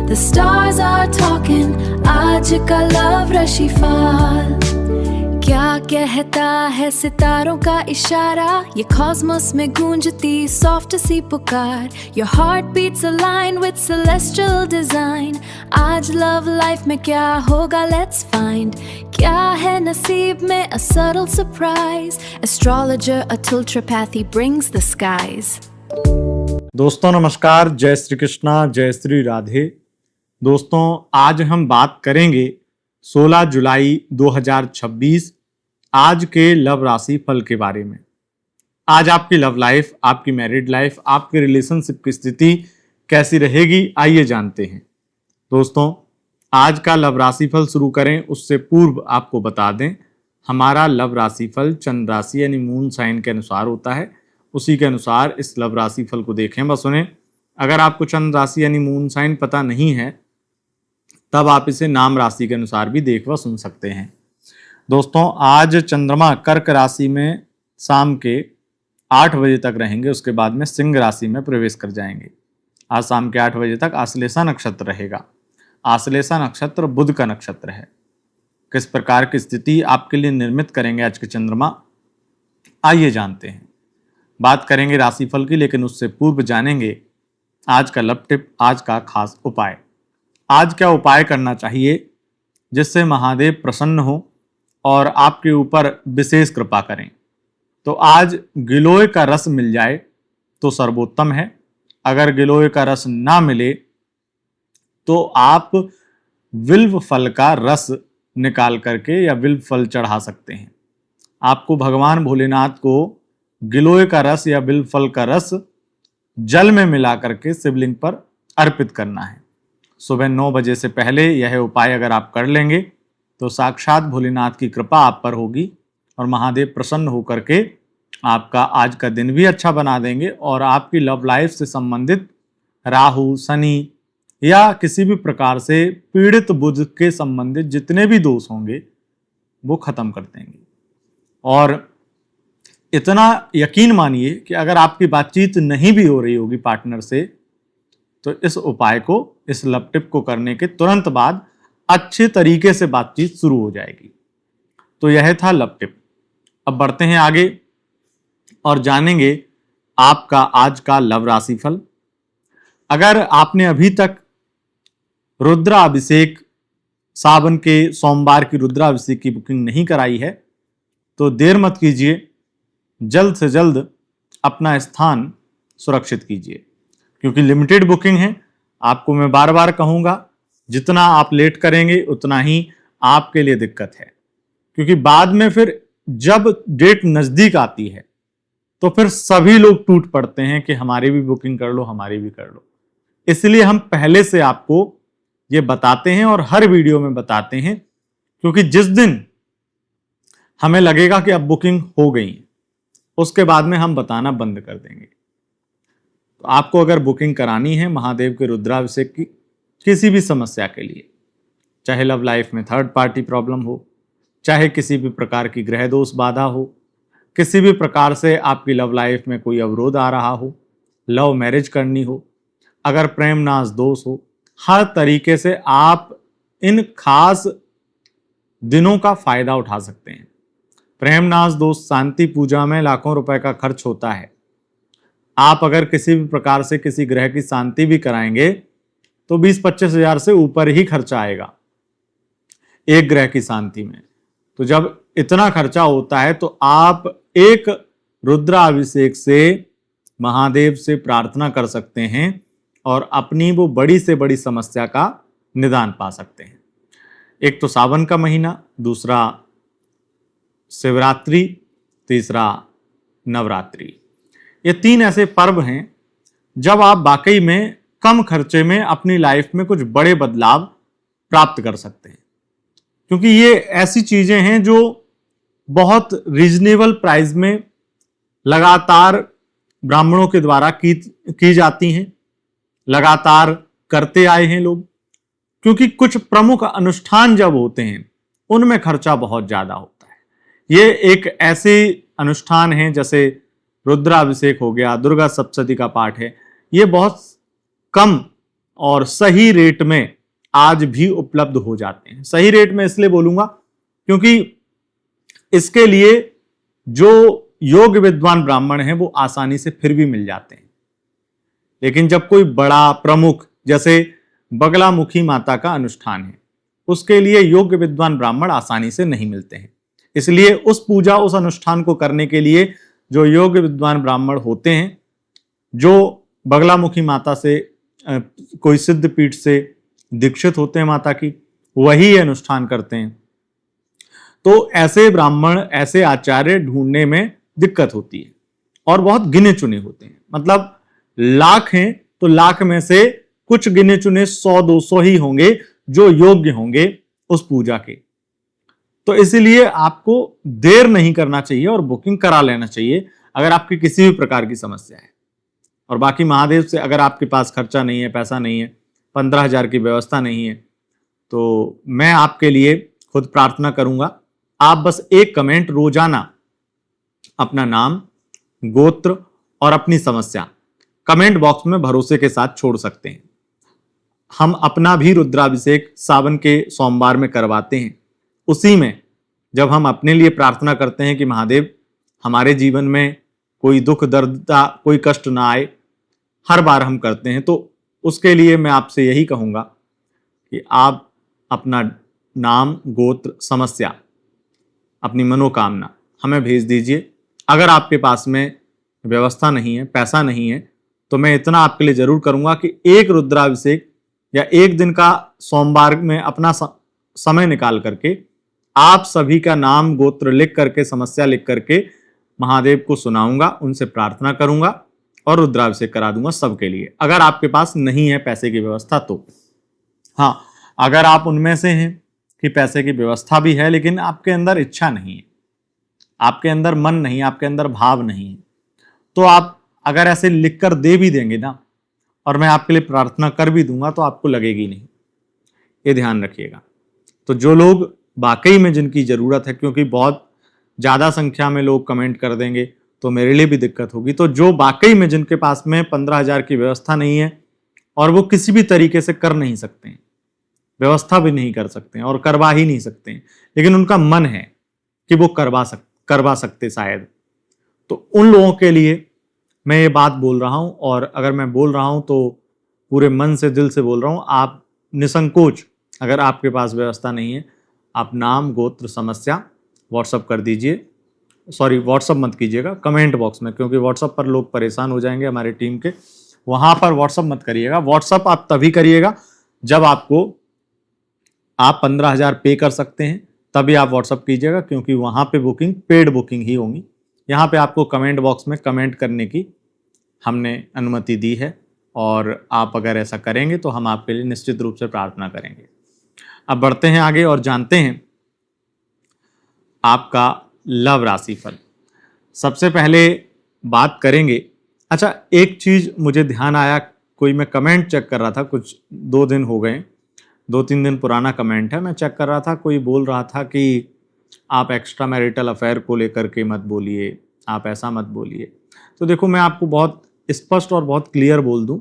The stars are talking, आज का love राशिफल। क्या कहता है सितारों का इशारा, ये कॉस्मोस में गूंजती सॉफ्ट सी पुकार। Your heart beats align with celestial design। आज लव लाइफ में क्या होगा let's find। क्या है नसीब में a subtle surprise। Astrologer Atul Tripathi brings the skies। दोस्तों नमस्कार, जय श्री कृष्णा, जय श्री राधे। दोस्तों आज हम बात करेंगे 16 जुलाई 2026 आज के लव राशि फल के बारे में। आज आपकी लव लाइफ, आपकी मैरिड लाइफ, आपकी रिलेशनशिप की स्थिति कैसी रहेगी, आइए जानते हैं। दोस्तों आज का लव राशि फल शुरू करें उससे पूर्व आपको बता दें, हमारा लव राशि फल चंद्र राशि यानी मून साइन के अनुसार होता है। उसी के अनुसार इस लव राशि फल को देखें व सुने। अगर आपको चंद्र राशि यानी मून साइन पता नहीं है तब आप इसे नाम राशि के अनुसार भी देख व सुन सकते हैं। दोस्तों आज चंद्रमा कर्क राशि में शाम के 8 बजे तक रहेंगे, उसके बाद में सिंह राशि में प्रवेश कर जाएंगे। आज शाम के 8 बजे तक आश्लेषा नक्षत्र रहेगा। आश्लेषा नक्षत्र बुध का नक्षत्र है। किस प्रकार की स्थिति आपके लिए निर्मित करेंगे आज के चंद्रमा, आइए जानते हैं। बात करेंगे राशिफल की, लेकिन उससे पूर्व जानेंगे आज का लव टिप, आज का खास उपाय। आज क्या उपाय करना चाहिए जिससे महादेव प्रसन्न हो और आपके ऊपर विशेष कृपा करें। तो आज गिलोय का रस मिल जाए तो सर्वोत्तम है। अगर गिलोय का रस ना मिले तो आप विल्व फल का रस निकाल करके या विल्व फल चढ़ा सकते हैं। आपको भगवान भोलेनाथ को गिलोय का रस या बिल्व फल का रस जल में मिला करके शिवलिंग पर अर्पित करना है। सुबह 9 बजे से पहले यह उपाय अगर आप कर लेंगे तो साक्षात भोलेनाथ की कृपा आप पर होगी और महादेव प्रसन्न होकर के आपका आज का दिन भी अच्छा बना देंगे और आपकी लव लाइफ से संबंधित राहु, शनि या किसी भी प्रकार से पीड़ित बुध के संबंधित जितने भी दोष होंगे वो खत्म कर देंगे। और इतना यकीन मानिए कि अगर आपकी बातचीत नहीं भी हो रही होगी पार्टनर से तो इस उपाय को, इस लव टिप को करने के तुरंत बाद अच्छे तरीके से बातचीत शुरू हो जाएगी। तो यह था लव टिप। अब बढ़ते हैं आगे और जानेंगे आपका आज का लव राशि फल। अगर आपने अभी तक रुद्राभिषेक, सावन के सोमवार की रुद्राभिषेक की बुकिंग नहीं कराई है तो देर मत कीजिए, जल्द से जल्द अपना स्थान सुरक्षित कीजिए, क्योंकि लिमिटेड बुकिंग है। आपको मैं बार बार कहूँगा, जितना आप लेट करेंगे उतना ही आपके लिए दिक्कत है, क्योंकि बाद में फिर जब डेट नज़दीक आती है तो फिर सभी लोग टूट पड़ते हैं कि हमारी भी बुकिंग कर लो, हमारी भी कर लो। इसलिए हम पहले से आपको ये बताते हैं और हर वीडियो में बताते हैं, क्योंकि जिस दिन हमें लगेगा कि अब बुकिंग हो गई है उसके बाद में हम बताना बंद कर देंगे। तो आपको अगर बुकिंग करानी है महादेव के रुद्राभिषेक की किसी भी समस्या के लिए, चाहे लव लाइफ में थर्ड पार्टी प्रॉब्लम हो, चाहे किसी भी प्रकार की ग्रह दोष बाधा हो, किसी भी प्रकार से आपकी लव लाइफ में कोई अवरोध आ रहा हो, लव मैरिज करनी हो, अगर प्रेम नाश दोष हो, हर तरीके से आप इन खास दिनों का फायदा उठा सकते हैं। प्रेम नाश दोष शांति पूजा में लाखों रुपए का खर्च होता है। आप अगर किसी भी प्रकार से किसी ग्रह की शांति भी कराएंगे तो 20-25 हजार से ऊपर ही खर्चा आएगा एक ग्रह की शांति में। तो जब इतना खर्चा होता है तो आप एक रुद्राभिषेक से महादेव से प्रार्थना कर सकते हैं और अपनी वो बड़ी से बड़ी समस्या का निदान पा सकते हैं। एक तो सावन का महीना, दूसरा शिवरात्रि, तीसरा नवरात्रि। ये 3 ऐसे पर्व हैं जब आप वाकई में कम खर्चे में अपनी लाइफ में कुछ बड़े बदलाव प्राप्त कर सकते हैं, क्योंकि ये ऐसी चीजें हैं जो बहुत रीजनेबल प्राइस में लगातार ब्राह्मणों के द्वारा की जाती हैं, लगातार करते आए हैं लोग। क्योंकि कुछ प्रमुख अनुष्ठान जब होते हैं उनमें खर्चा बहुत ज्यादा होता है। ये एक ऐसे अनुष्ठान है जैसे रुद्राभिषेक हो गया, दुर्गा सप्तशती का पाठ है, ये बहुत कम और सही रेट में आज भी उपलब्ध हो जाते हैं। सही रेट में इसलिए बोलूंगा क्योंकि इसके लिए जो योग्य विद्वान ब्राह्मण हैं वो आसानी से फिर भी मिल जाते हैं, लेकिन जब कोई बड़ा प्रमुख जैसे बगलामुखी माता का अनुष्ठान है, उसके लिए योग्य विद्वान ब्राह्मण आसानी से नहीं मिलते हैं। इसलिए उस पूजा, उस अनुष्ठान को करने के लिए जो योग्य विद्वान ब्राह्मण होते हैं, जो बगलामुखी माता से कोई सिद्ध पीठ से दीक्षित होते हैं माता की, वही ये अनुष्ठान करते हैं। तो ऐसे ब्राह्मण, ऐसे आचार्य ढूंढने में दिक्कत होती है और बहुत गिने चुने होते हैं। मतलब लाख हैं तो लाख में से कुछ गिने चुने 100-200 ही होंगे जो योग्य होंगे उस पूजा के। तो इसीलिए आपको देर नहीं करना चाहिए और बुकिंग करा लेना चाहिए अगर आपकी किसी भी प्रकार की समस्या है। और बाकी महादेव से अगर आपके पास खर्चा नहीं है, पैसा नहीं है, 15,000 की व्यवस्था नहीं है, तो मैं आपके लिए खुद प्रार्थना करूंगा। आप बस एक कमेंट रोजाना अपना नाम, गोत्र और अपनी समस्या कमेंट बॉक्स में भरोसे के साथ छोड़ सकते हैं। हम अपना भी रुद्राभिषेक सावन के सोमवार में करवाते हैं। उसी में जब हम अपने लिए प्रार्थना करते हैं कि महादेव हमारे जीवन में कोई दुख दर्द, कोई कष्ट ना आए, हर बार हम करते हैं। तो उसके लिए मैं आपसे यही कहूँगा कि आप अपना नाम, गोत्र, समस्या, अपनी मनोकामना हमें भेज दीजिए। अगर आपके पास में व्यवस्था नहीं है, पैसा नहीं है, तो मैं इतना आपके लिए जरूर करूँगा कि एक रुद्राभिषेक या एक दिन का सोमवार में अपना समय निकाल करके आप सभी का नाम, गोत्र लिख करके, समस्या लिख करके महादेव को सुनाऊंगा, उनसे प्रार्थना करूंगा और रुद्राभिषेक करा दूंगा सबके लिए। अगर आपके पास नहीं है पैसे की व्यवस्था तो। हाँ, अगर आप उनमें से हैं कि पैसे की व्यवस्था भी है लेकिन आपके अंदर इच्छा नहीं है, आपके अंदर मन नहीं, आपके अंदर भाव नहीं है, तो आप अगर ऐसे लिख कर दे भी देंगे ना और मैं आपके लिए प्रार्थना कर भी दूंगा तो आपको लगेगी नहीं, ये ध्यान रखिएगा। तो जो लोग वाकई में जिनकी ज़रूरत है, क्योंकि बहुत ज़्यादा संख्या में लोग कमेंट कर देंगे तो मेरे लिए भी दिक्कत होगी, तो जो वाकई में जिनके पास में 15,000 की व्यवस्था नहीं है और वो किसी भी तरीके से कर नहीं सकते हैं, व्यवस्था भी नहीं कर सकते हैं और करवा ही नहीं सकते हैं, लेकिन उनका मन है कि वो करवा सकते शायद, तो उन लोगों के लिए मैं ये बात बोल रहा हूँ। और अगर मैं बोल रहा हूँ तो पूरे मन से, दिल से बोल रहा हूँ। आप निसंकोच, अगर आपके पास व्यवस्था नहीं है, आप नाम, गोत्र, समस्या व्हाट्सअप कर दीजिए। सॉरी, व्हाट्सअप मत कीजिएगा, कमेंट बॉक्स में, क्योंकि व्हाट्सअप पर लोग परेशान हो जाएंगे हमारे टीम के। वहाँ पर व्हाट्सअप मत करिएगा। व्हाट्सअप आप तभी करिएगा जब आप 15,000 पे कर सकते हैं, तभी आप व्हाट्सअप कीजिएगा, क्योंकि वहाँ पे बुकिंग पेड बुकिंग ही होंगी। यहाँ पे आपको कमेंट बॉक्स में कमेंट करने की हमने अनुमति दी है और आप अगर ऐसा करेंगे तो हम आपके लिए निश्चित रूप से प्रार्थना करेंगे। अब बढ़ते हैं आगे और जानते हैं आपका लव राशिफल। सबसे पहले बात करेंगे, अच्छा एक चीज़ मुझे ध्यान आया, कोई मैं कमेंट चेक कर रहा था, कुछ 2 दिन हो गए, 2-3 दिन पुराना कमेंट है, मैं चेक कर रहा था, कोई बोल रहा था कि आप एक्स्ट्रा मैरिटल अफेयर को लेकर के मत बोलिए, आप ऐसा मत बोलिए। तो देखो, मैं आपको बहुत स्पष्ट और बहुत क्लियर बोल दूं,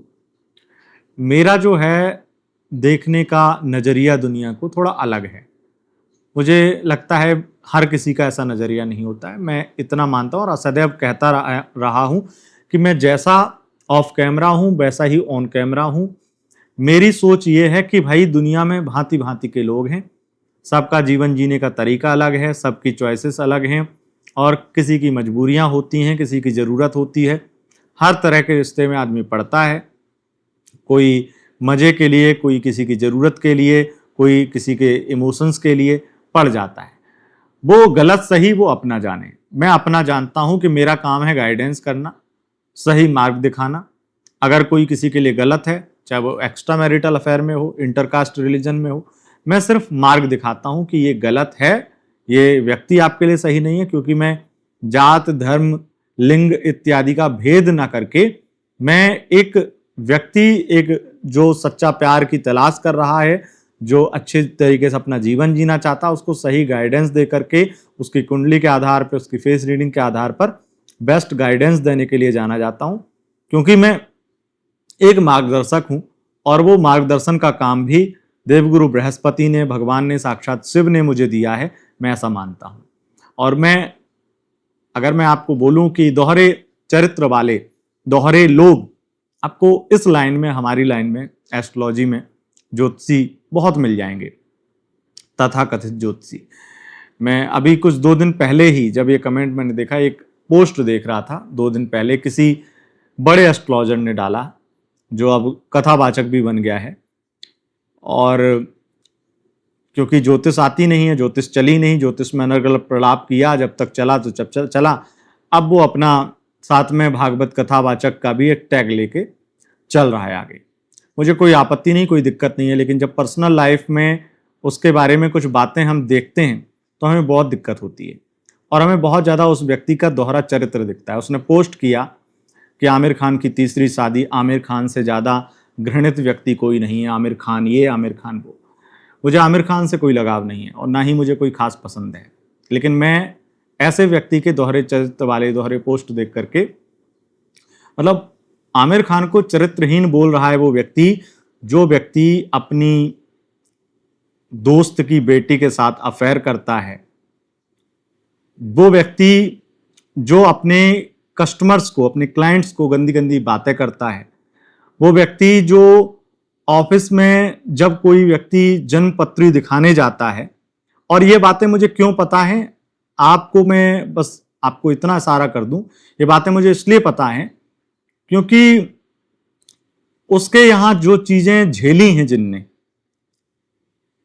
मेरा जो है देखने का नज़रिया दुनिया को थोड़ा अलग है। मुझे लगता है हर किसी का ऐसा नज़रिया नहीं होता है, मैं इतना मानता हूँ और सदैव कहता रहा हूँ कि मैं जैसा ऑफ कैमरा हूँ वैसा ही ऑन कैमरा हूँ। मेरी सोच ये है कि भाई दुनिया में भांति भांति के लोग हैं, सबका जीवन जीने का तरीका अलग है, सबकी चॉइसेस अलग हैं और किसी की मजबूरियां होती हैं, किसी की ज़रूरत होती है। हर तरह के रिश्ते में आदमी पड़ता है, कोई मज़े के लिए, कोई किसी की ज़रूरत के लिए, कोई किसी के इमोशंस के लिए पड़ जाता है। वो गलत सही वो अपना जाने, मैं अपना जानता हूँ कि मेरा काम है गाइडेंस करना, सही मार्ग दिखाना। अगर कोई किसी के लिए गलत है, चाहे वो एक्स्ट्रा मैरिटल अफेयर में हो, इंटरकास्ट रिलीजन में हो, मैं सिर्फ मार्ग दिखाता हूँ कि ये गलत है, ये व्यक्ति आपके लिए सही नहीं है, क्योंकि मैं जात, धर्म, लिंग इत्यादि का भेद ना करके मैं एक व्यक्ति, एक जो सच्चा प्यार की तलाश कर रहा है, जो अच्छे तरीके से अपना जीवन जीना चाहता है, उसको सही गाइडेंस दे करके, उसकी कुंडली के आधार पर, उसकी फेस रीडिंग के आधार पर बेस्ट गाइडेंस देने के लिए जाना जाता हूँ, क्योंकि मैं एक मार्गदर्शक हूँ और वो मार्गदर्शन का काम भी देवगुरु बृहस्पति ने, भगवान ने, साक्षात शिव ने मुझे दिया है, मैं ऐसा मानता हूँ। और अगर मैं आपको बोलूं कि दोहरे चरित्र वाले, दोहरे लोग आपको इस लाइन में, हमारी लाइन में, एस्ट्रोलॉजी में, ज्योतिषी बहुत मिल जाएंगे, तथाकथित ज्योतिषी। मैं अभी कुछ 2 दिन पहले ही जब ये कमेंट मैंने देखा, एक पोस्ट देख रहा था 2 दिन पहले, किसी बड़े एस्ट्रोलॉजर ने डाला जो अब कथावाचक भी बन गया है। और क्योंकि ज्योतिष आती नहीं है, ज्योतिष चली नहीं, ज्योतिष में अनर्गल प्रलाप किया, जब तक चला तो जब चला, अब वो अपना साथ में भागवत कथावाचक का भी एक टैग लेके चल रहा है आगे। मुझे कोई आपत्ति नहीं, कोई दिक्कत नहीं है, लेकिन जब पर्सनल लाइफ में उसके बारे में कुछ बातें हम देखते हैं तो हमें बहुत दिक्कत होती है और हमें बहुत ज़्यादा उस व्यक्ति का दोहरा चरित्र दिखता है। उसने पोस्ट किया कि आमिर खान की तीसरी शादी, आमिर खान से ज़्यादा घृणित व्यक्ति कोई नहीं है, आमिर खान ये, आमिर खान वो। मुझे आमिर खान से कोई लगाव नहीं है और ना ही मुझे कोई खास पसंद है, लेकिन मैं ऐसे व्यक्ति के दोहरे चरित्र वाले दोहरे पोस्ट देख करके, मतलब आमिर खान को चरित्रहीन बोल रहा है वो व्यक्ति, जो व्यक्ति अपनी दोस्त की बेटी के साथ अफेयर करता है, वो व्यक्ति जो अपने कस्टमर्स को, अपने क्लाइंट्स को गंदी गंदी बातें करता है, वो व्यक्ति जो ऑफिस में जब कोई व्यक्ति जन्मपत्री दिखाने जाता है, और ये बातें मुझे क्यों पता है आपको, मैं बस आपको इतना इशारा कर दूं, ये बातें मुझे इसलिए पता है क्योंकि उसके यहाँ जो चीजें झेली हैं जिनने,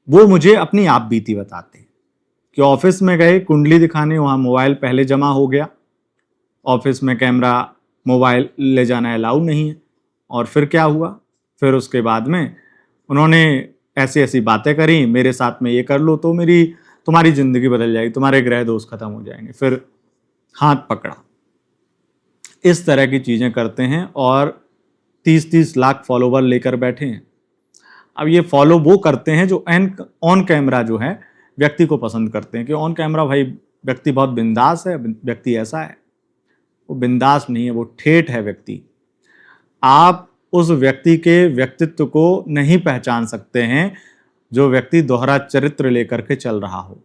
वो मुझे अपनी आप बीती बताते हैं कि ऑफिस में गए कुंडली दिखाने, वहाँ मोबाइल पहले जमा हो गया, ऑफिस में कैमरा मोबाइल ले जाना अलाउ नहीं है, और फिर क्या हुआ, फिर उसके बाद में उन्होंने ऐसी ऐसी बातें करी, मेरे साथ में ये कर लो तो तुम्हारी ज़िंदगी बदल जाएगी, तुम्हारे ग्रह दोष खत्म हो जाएंगे, फिर हाथ पकड़ा, इस तरह की चीज़ें करते हैं और 30-30 लाख फॉलोवर लेकर बैठे हैं। अब ये फॉलो वो करते हैं जो ऑन कैमरा जो है व्यक्ति को पसंद करते हैं कि ऑन कैमरा भाई व्यक्ति बहुत बिंदास है, व्यक्ति ऐसा है। वो बिंदास नहीं है, वो ठेठ है व्यक्ति। आप उस व्यक्ति के व्यक्तित्व को नहीं पहचान सकते हैं जो व्यक्ति दोहरा चरित्र लेकर के चल रहा हो।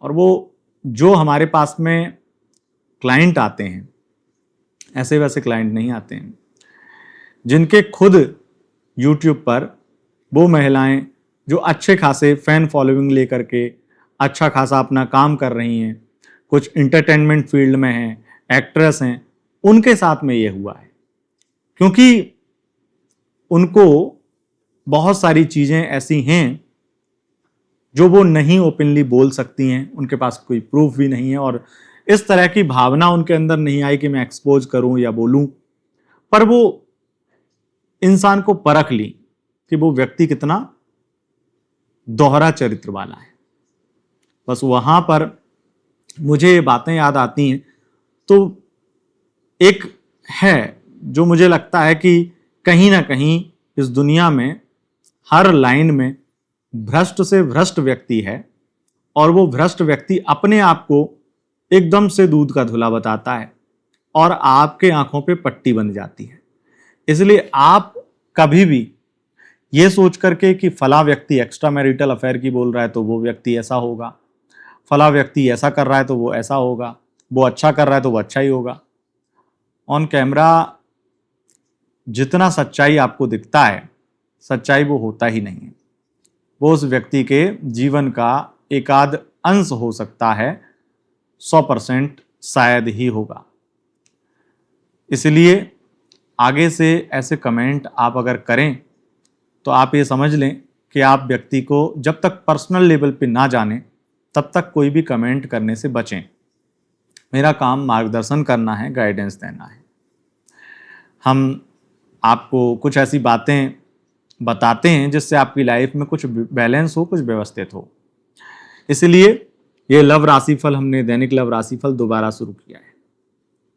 और वो जो हमारे पास में क्लाइंट आते हैं, ऐसे वैसे क्लाइंट नहीं आते हैं, जिनके खुद यूट्यूब पर वो महिलाएं जो अच्छे खासे फैन फॉलोइंग लेकर के अच्छा खासा अपना काम कर रही हैं, कुछ इंटरटेनमेंट फील्ड में हैं, एक्ट्रेस हैं, उनके साथ में ये हुआ है क्योंकि उनको बहुत सारी चीज़ें ऐसी हैं जो वो नहीं ओपनली बोल सकती हैं, उनके पास कोई प्रूफ भी नहीं है और इस तरह की भावना उनके अंदर नहीं आई कि मैं एक्सपोज करूं या बोलूं। पर वो इंसान को परख ली कि वो व्यक्ति कितना दोहरा चरित्र वाला है। बस वहां पर मुझे ये बातें याद आती हैं। तो एक है जो मुझे लगता है कि कहीं ना कहीं इस दुनिया में हर लाइन में भ्रष्ट से भ्रष्ट व्यक्ति है और वो भ्रष्ट व्यक्ति अपने आप को एकदम से दूध का धुला बताता है और आपके आंखों पे पट्टी बन जाती है। इसलिए आप कभी भी ये सोच करके कि फला व्यक्ति एक्स्ट्रा मैरिटल अफेयर की बोल रहा है तो वो व्यक्ति ऐसा होगा, फला व्यक्ति ऐसा कर रहा है तो वो ऐसा होगा, वो अच्छा कर रहा है तो वो अच्छा ही होगा। ऑन कैमरा जितना सच्चाई आपको दिखता है, सच्चाई वो होता ही नहीं है। वो उस व्यक्ति के जीवन का एक आध अंश हो सकता है, 100% शायद ही होगा। इसलिए आगे से ऐसे कमेंट आप अगर करें तो आप ये समझ लें कि आप व्यक्ति को जब तक पर्सनल लेवल पे ना जाने तब तक कोई भी कमेंट करने से बचें। मेरा काम मार्गदर्शन करना है, गाइडेंस देना है। हम आपको कुछ ऐसी बातें बताते हैं जिससे आपकी लाइफ में कुछ बैलेंस हो, कुछ व्यवस्थित हो। इसलिए ये लव राशिफल, हमने दैनिक लव राशिफल दोबारा शुरू किया है।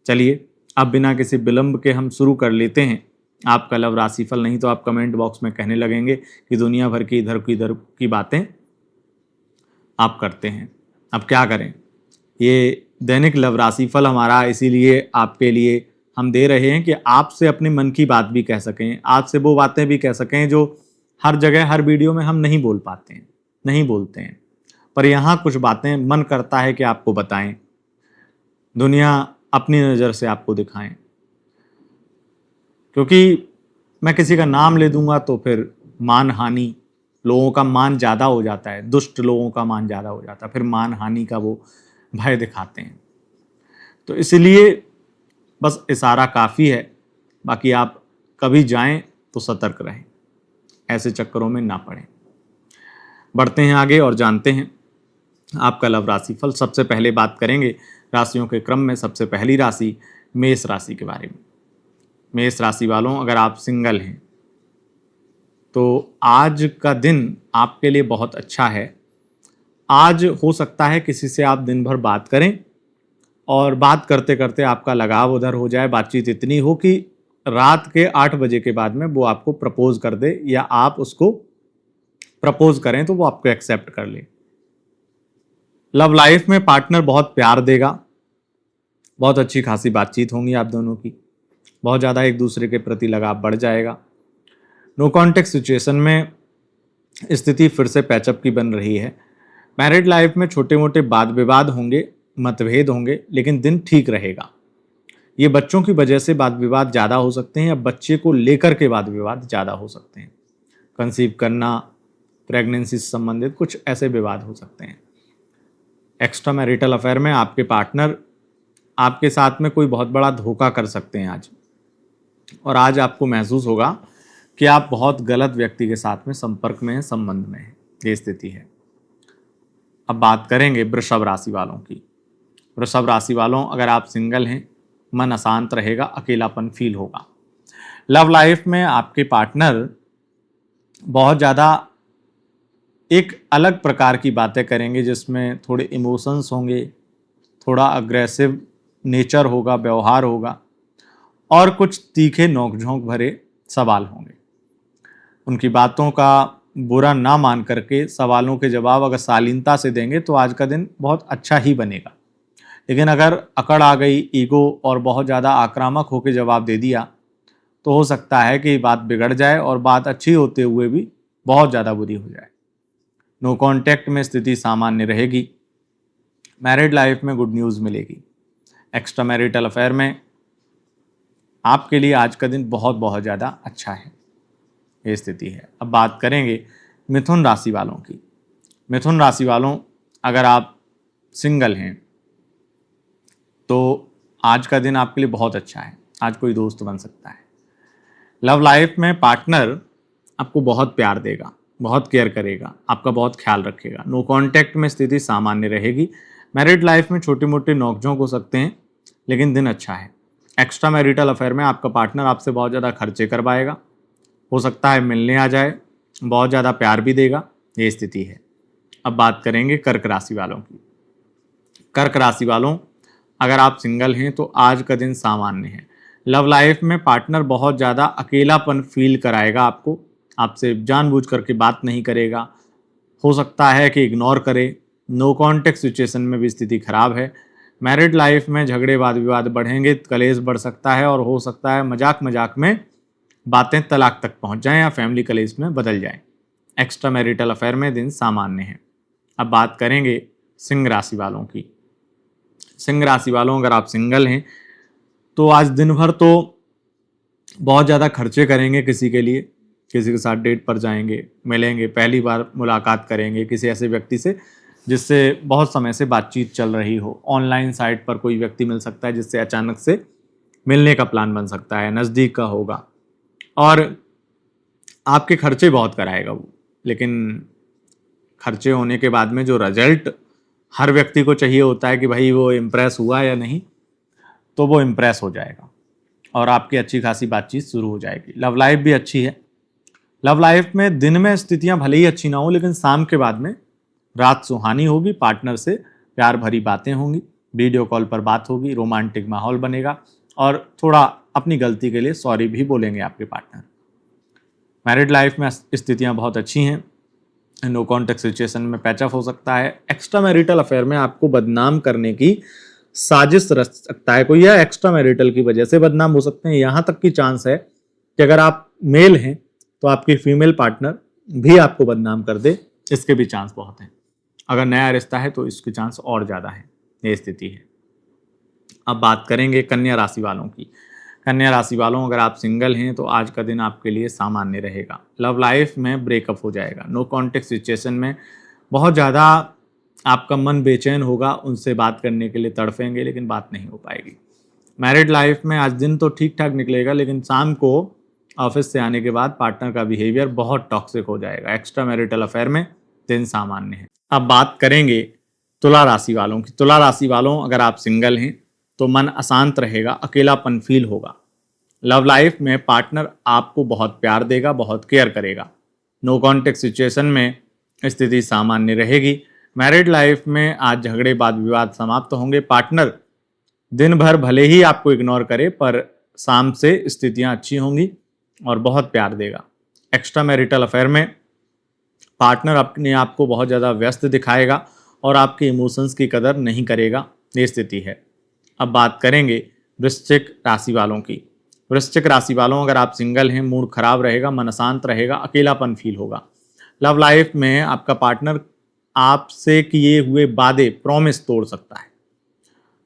चलिए अब बिना किसी विलंब के हम शुरू कर लेते हैं आपका लव राशिफल। नहीं तो आप कमेंट बॉक्स में कहने लगेंगे कि दुनिया भर की इधर की बातें आप करते हैं। अब क्या करें, ये दैनिक लव राशिफल हमारा इसीलिए आपके लिए हम दे रहे हैं कि आपसे अपने मन की बात भी कह सकें, आपसे वो बातें भी कह सकें जो हर जगह हर वीडियो में हम नहीं बोल पाते हैं, नहीं बोलते हैं। पर यहाँ कुछ बातें मन करता है कि आपको बताएं, दुनिया अपनी नज़र से आपको दिखाएं। क्योंकि मैं किसी का नाम ले दूंगा तो फिर मान हानि, लोगों का मान ज़्यादा हो जाता है, दुष्ट लोगों का मान ज़्यादा हो जाता है, फिर मान हानि का वो भय दिखाते हैं। तो इसलिए बस इशारा काफ़ी है, बाकी आप कभी जाएं तो सतर्क रहें, ऐसे चक्करों में ना पड़ें। बढ़ते हैं आगे और जानते हैं आपका लव राशिफल। सबसे पहले बात करेंगे राशियों के क्रम में सबसे पहली राशि मेष राशि के बारे में। मेष राशि वालों, अगर आप सिंगल हैं तो आज का दिन आपके लिए बहुत अच्छा है। आज हो सकता है किसी से आप दिन भर बात करें और बात करते करते आपका लगाव उधर हो जाए, बातचीत इतनी हो कि रात के 8 बजे के बाद में वो आपको प्रपोज कर दे या आप उसको प्रपोज करें तो वो आपको एक्सेप्ट कर ले। लव लाइफ में पार्टनर बहुत प्यार देगा, बहुत अच्छी खासी बातचीत होंगी आप दोनों की, बहुत ज़्यादा एक दूसरे के प्रति लगाव बढ़ जाएगा। नो कॉन्टेक्ट सिचुएशन में स्थिति फिर से पैचअप की बन रही है। मैरिड लाइफ में छोटे मोटे वाद विवाद होंगे, मतभेद होंगे, लेकिन दिन ठीक रहेगा। ये बच्चों की वजह से वाद विवाद ज़्यादा हो सकते हैं या बच्चे को लेकर के वाद विवाद ज़्यादा हो सकते हैं। कंसीव करना, प्रेगनेंसी से संबंधित कुछ ऐसे विवाद हो सकते हैं। एक्स्ट्रा मैरिटल अफेयर में आपके पार्टनर आपके साथ में कोई बहुत बड़ा धोखा कर सकते हैं आज, और आज आपको महसूस होगा कि आप बहुत गलत व्यक्ति के साथ में संपर्क में हैं, संबंध में हैं। ये स्थिति है। अब बात करेंगे वृषभ राशि वालों की। वृषभ राशि वालों, अगर आप सिंगल हैं, मन अशांत रहेगा, अकेलापन फील होगा। लव लाइफ में आपके पार्टनर बहुत ज़्यादा एक अलग प्रकार की बातें करेंगे जिसमें थोड़े इमोशंस होंगे, थोड़ा अग्रेसिव नेचर होगा, व्यवहार होगा, और कुछ तीखे नोकझोंक भरे सवाल होंगे। उनकी बातों का बुरा ना मान करके सवालों के जवाब अगर शालीनता से देंगे तो आज का दिन बहुत अच्छा ही बनेगा। लेकिन अगर अकड़ आ गई, ईगो और बहुत ज़्यादा आक्रामक होकर जवाब दे दिया तो हो सकता है कि बात बिगड़ जाए और बात अच्छी होते हुए भी बहुत ज़्यादा बुरी हो जाए। नो कॉन्टैक्ट में स्थिति सामान्य रहेगी। मैरिड लाइफ में गुड न्यूज़ मिलेगी। एक्स्ट्रा मैरिटल अफेयर में आपके लिए आज का दिन बहुत बहुत ज़्यादा अच्छा है। ये स्थिति है। अब बात करेंगे मिथुन राशि वालों की। मिथुन राशि वालों, अगर आप सिंगल हैं तो आज का दिन आपके लिए बहुत अच्छा है। आज कोई दोस्त बन सकता है। लव लाइफ में पार्टनर आपको बहुत प्यार देगा, बहुत केयर करेगा, आपका बहुत ख्याल रखेगा। नो कॉन्टैक्ट में स्थिति सामान्य रहेगी। मैरिड लाइफ में छोटे मोटे नोकझोंक हो सकते हैं, लेकिन दिन अच्छा है। एक्स्ट्रा मैरिटल अफेयर में आपका पार्टनर आपसे बहुत ज़्यादा खर्चे करवाएगा, हो सकता है मिलने आ जाए, बहुत ज़्यादा प्यार भी देगा। ये स्थिति है। अब बात करेंगे कर्क राशि वालों की। कर्क राशि वालों, अगर आप सिंगल हैं तो आज का दिन सामान्य है। लव लाइफ में पार्टनर बहुत ज़्यादा अकेलापन फील कराएगा आपको, आपसे जानबूझ करके बात नहीं करेगा, हो सकता है कि इग्नोर करे। नो कॉन्टेक्ट सिचुएशन में भी स्थिति खराब है। मैरिड लाइफ में झगड़े वाद विवाद बढ़ेंगे, कलेश बढ़ सकता है और हो सकता है मजाक मजाक में बातें तलाक तक पहुंच जाएं या फैमिली कलेश में बदल जाएं। एक्स्ट्रा मैरिटल अफेयर में दिन सामान्य है। अब बात करेंगे सिंह राशि वालों की। सिंह राशि वालों, अगर आप सिंगल हैं तो आज दिन भर तो बहुत ज़्यादा खर्चे करेंगे किसी के लिए, किसी के साथ डेट पर जाएंगे, मिलेंगे, पहली बार मुलाकात करेंगे किसी ऐसे व्यक्ति से जिससे बहुत समय से बातचीत चल रही हो। ऑनलाइन साइट पर कोई व्यक्ति मिल सकता है जिससे अचानक से मिलने का प्लान बन सकता है, नज़दीक का होगा और आपके खर्चे बहुत कराएगा वो। लेकिन खर्चे होने के बाद में जो रिजल्ट हर व्यक्ति को चाहिए होता है कि भाई वो इम्प्रेस हुआ या नहीं, तो वो इम्प्रेस हो जाएगा और आपकी अच्छी खासी बातचीत शुरू हो जाएगी। लव लाइफ भी अच्छी है। लव लाइफ में दिन में स्थितियां भले ही अच्छी ना हो, लेकिन शाम के बाद में रात सुहानी होगी। पार्टनर से प्यार भरी बातें होंगी, वीडियो कॉल पर बात होगी, रोमांटिक माहौल बनेगा और थोड़ा अपनी गलती के लिए सॉरी भी बोलेंगे आपके पार्टनर। मैरिड लाइफ में स्थितियां बहुत अच्छी हैं। नो कॉन्टेक्ट सिचुएशन में पैचअप हो सकता है। एक्स्ट्रा मैरिटल अफेयर में आपको बदनाम करने की साजिश रच सकता है कोई, या एक्स्ट्रा मैरिटल की वजह से बदनाम हो सकते हैं। यहाँ तक की चांस है कि अगर आप मेल हैं तो आपकी फीमेल पार्टनर भी आपको बदनाम कर दे, इसके भी चांस बहुत हैं। अगर नया रिश्ता है तो इसके चांस और ज़्यादा है, ये स्थिति है। अब बात करेंगे कन्या राशि वालों की। कन्या राशि वालों, अगर आप सिंगल हैं तो आज का दिन आपके लिए सामान्य रहेगा। लव लाइफ में ब्रेकअप हो जाएगा। नो कॉन्टेक्ट सिचुएशन में बहुत ज़्यादा आपका मन बेचैन होगा, उनसे बात करने के लिए तड़फेंगे लेकिन बात नहीं हो पाएगी। मैरिड लाइफ में आज दिन तो ठीक ठाक निकलेगा, लेकिन शाम को ऑफिस से आने के बाद पार्टनर का बिहेवियर बहुत टॉक्सिक हो जाएगा। एक्स्ट्रा मैरिटल अफेयर में दिन सामान्य है। अब बात करेंगे तुला राशि वालों की। तुला राशि वालों, अगर आप सिंगल हैं तो मन अशांत रहेगा, अकेलापन फील होगा। लव लाइफ में पार्टनर आपको बहुत प्यार देगा, बहुत केयर करेगा। नो कॉन्टेक्ट सिचुएशन में स्थिति सामान्य रहेगी। मैरिड लाइफ में आज झगड़े वाद विवाद समाप्त होंगे। पार्टनर दिन भर भले ही आपको इग्नोर करे, पर शाम से स्थितियां अच्छी होंगी और बहुत प्यार देगा। एक्स्ट्रा मैरिटल अफेयर में पार्टनर अपने आप को बहुत ज़्यादा व्यस्त दिखाएगा और आपके इमोशंस की कदर नहीं करेगा, ये स्थिति है। अब बात करेंगे वृश्चिक राशि वालों की। वृश्चिक राशि वालों, अगर आप सिंगल हैं, मूड खराब रहेगा, मन अशांत रहेगा, अकेलापन फील होगा। लव लाइफ में आपका पार्टनर आपसे किए हुए वादे, प्रॉमिस तोड़ सकता है।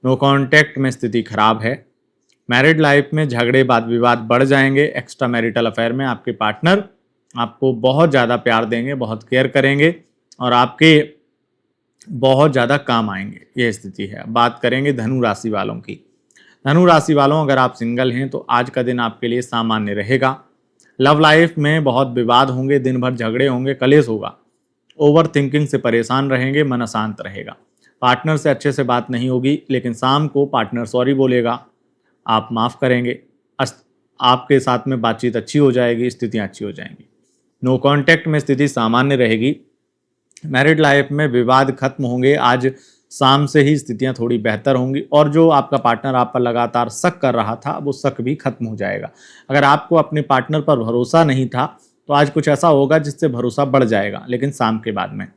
नो कॉन्टैक्ट में स्थिति खराब है। मैरिड लाइफ में झगड़े वाद विवाद बढ़ जाएंगे। एक्स्ट्रा मैरिटल अफेयर में आपके पार्टनर आपको बहुत ज़्यादा प्यार देंगे, बहुत केयर करेंगे और आपके बहुत ज़्यादा काम आएंगे, ये स्थिति है। बात करेंगे धनु राशि वालों की। धनु राशि वालों, अगर आप सिंगल हैं तो आज का दिन आपके लिए सामान्य रहेगा। लव लाइफ में बहुत विवाद होंगे, दिन भर झगड़े होंगे, कलेश होगा। ओवर थिंकिंग से परेशान रहेंगे, मन अशांत रहेगा। पार्टनर से अच्छे से बात नहीं होगी, लेकिन शाम को पार्टनर सॉरी बोलेगा, आप माफ़ करेंगे, आपके साथ में बातचीत अच्छी हो जाएगी, स्थितियाँ अच्छी हो जाएंगी। नो कॉन्टैक्ट में स्थिति सामान्य रहेगी। मैरिड लाइफ में विवाद खत्म होंगे। आज शाम से ही स्थितियां थोड़ी बेहतर होंगी और जो आपका पार्टनर आप पर लगातार शक कर रहा था, वो शक भी खत्म हो जाएगा। अगर आपको अपने पार्टनर पर भरोसा नहीं था तो आज कुछ ऐसा होगा जिससे भरोसा बढ़ जाएगा, लेकिन शाम के बाद में,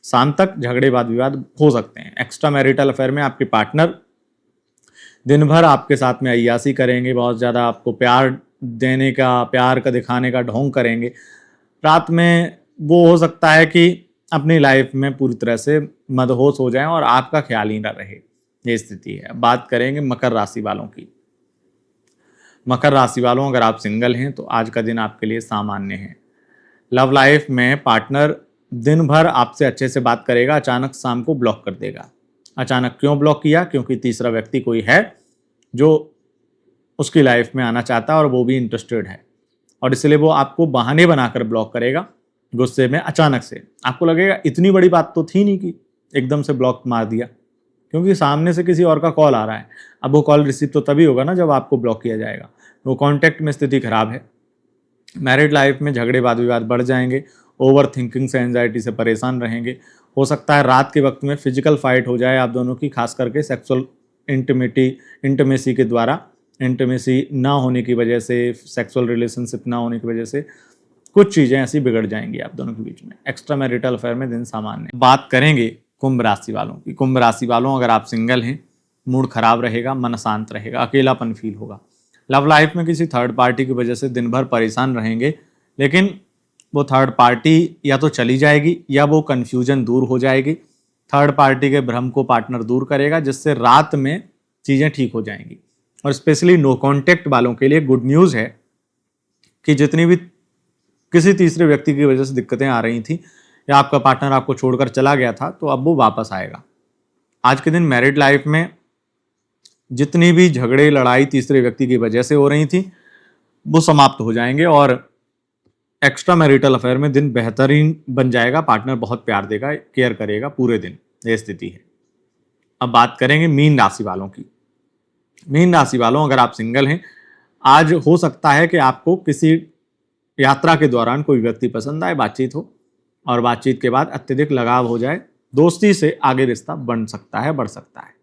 शाम तक झगड़े वाद विवाद हो सकते हैं। एक्स्ट्रा मैरिटल अफेयर में आपके पार्टनर दिन भर आपके साथ में अय्यासी करेंगे, बहुत ज़्यादा आपको प्यार देने का, प्यार का दिखाने का ढोंग करेंगे। रात में वो हो सकता है कि अपनी लाइफ में पूरी तरह से मदहोश हो जाएं और आपका ख्याल ही ना रहे, ये स्थिति है। बात करेंगे मकर राशि वालों की। मकर राशि वालों, अगर आप सिंगल हैं तो आज का दिन आपके लिए सामान्य है। लव लाइफ में पार्टनर दिन भर आपसे अच्छे से बात करेगा, अचानक शाम को ब्लॉक कर देगा। अचानक क्यों ब्लॉक किया? क्योंकि तीसरा व्यक्ति कोई है जो उसकी लाइफ में आना चाहता है और वो भी इंटरेस्टेड है, और इसलिए वो आपको बहाने बनाकर ब्लॉक करेगा। गुस्से में अचानक से आपको लगेगा इतनी बड़ी बात तो थी नहीं कि एकदम से ब्लॉक मार दिया, क्योंकि सामने से किसी और का कॉल आ रहा है। अब वो कॉल रिसीव तो तभी होगा ना जब आपको ब्लॉक किया जाएगा। वो कॉन्टैक्ट में स्थिति खराब है। मैरिड लाइफ में झगड़े वाद विवाद बढ़ जाएंगे। ओवर थिंकिंग से, एंजाइटी से परेशान रहेंगे। हो सकता है रात के वक्त में फिजिकल फाइट हो जाए आप दोनों की, खास करके सेक्सुअल इंटीमेसी के द्वारा। इंटीमेसी ना होने की वजह से, सेक्सुअल रिलेशनशिप ना होने की वजह से कुछ चीज़ें ऐसी बिगड़ जाएंगी आप दोनों के बीच में। एक्स्ट्रा मैरिटल अफेयर में दिन सामान्य। बात करेंगे कुंभ राशि वालों की। कुंभ राशि वालों, अगर आप सिंगल हैं, मूड खराब रहेगा, मन अशांत रहेगा, अकेलापन फील होगा। लव लाइफ में किसी थर्ड पार्टी की वजह से दिन भर परेशान रहेंगे, लेकिन वो थर्ड पार्टी या तो चली जाएगी या वो कन्फ्यूजन दूर हो जाएगी। थर्ड पार्टी के भ्रम को पार्टनर दूर करेगा, जिससे रात में चीज़ें ठीक हो जाएंगी। और स्पेशली नो कॉन्टैक्ट वालों के लिए गुड न्यूज़ है कि जितनी भी किसी तीसरे व्यक्ति की वजह से दिक्कतें आ रही थी या आपका पार्टनर आपको छोड़कर चला गया था, तो अब वो वापस आएगा। आज के दिन मैरिड लाइफ में जितनी भी झगड़े लड़ाई तीसरे व्यक्ति की वजह से हो रही थी, वो समाप्त हो जाएंगे और एक्स्ट्रा मैरिटल अफेयर में दिन बेहतरीन बन जाएगा। पार्टनर बहुत प्यार देगा, केयर करेगा पूरे दिन, ये स्थिति है। अब बात करेंगे मीन राशि वालों की। मीन राशि वालों, अगर आप सिंगल हैं, आज हो सकता है कि आपको किसी यात्रा के दौरान कोई व्यक्ति पसंद आए, बातचीत हो और बातचीत के बाद अत्यधिक लगाव हो जाए। दोस्ती से आगे रिश्ता बन सकता है, बढ़ सकता है।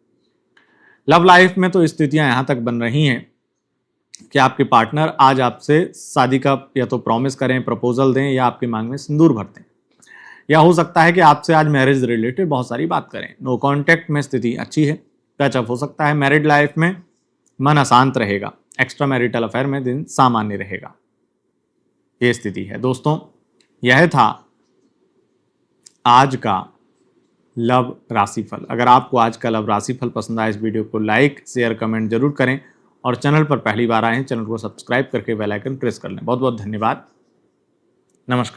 लव लाइफ में तो स्थितियां यहाँ तक बन रही हैं कि आपके पार्टनर आज आपसे शादी का या तो प्रॉमिस करें, प्रपोजल दें या आपकी मांग में सिंदूर भरते हैं, या हो सकता है कि आपसे आज मैरिज रिलेटेड बहुत सारी बात करें। नो कॉन्टैक्ट में स्थिति अच्छी है। पैचअप हो सकता है। मैरिड लाइफ में मन अशांत रहेगा। एक्स्ट्रा मैरिटल अफेयर में दिन सामान्य रहेगा। ये स्थिति है। दोस्तों, यह था आज का लव राशिफल। अगर आपको आज का लव राशिफल पसंद आया, इस वीडियो को लाइक शेयर कमेंट जरूर करें और चैनल पर पहली बार आए हैं चैनल को सब्सक्राइब करके बेल आइकन प्रेस कर लें। बहुत बहुत धन्यवाद। नमस्कार।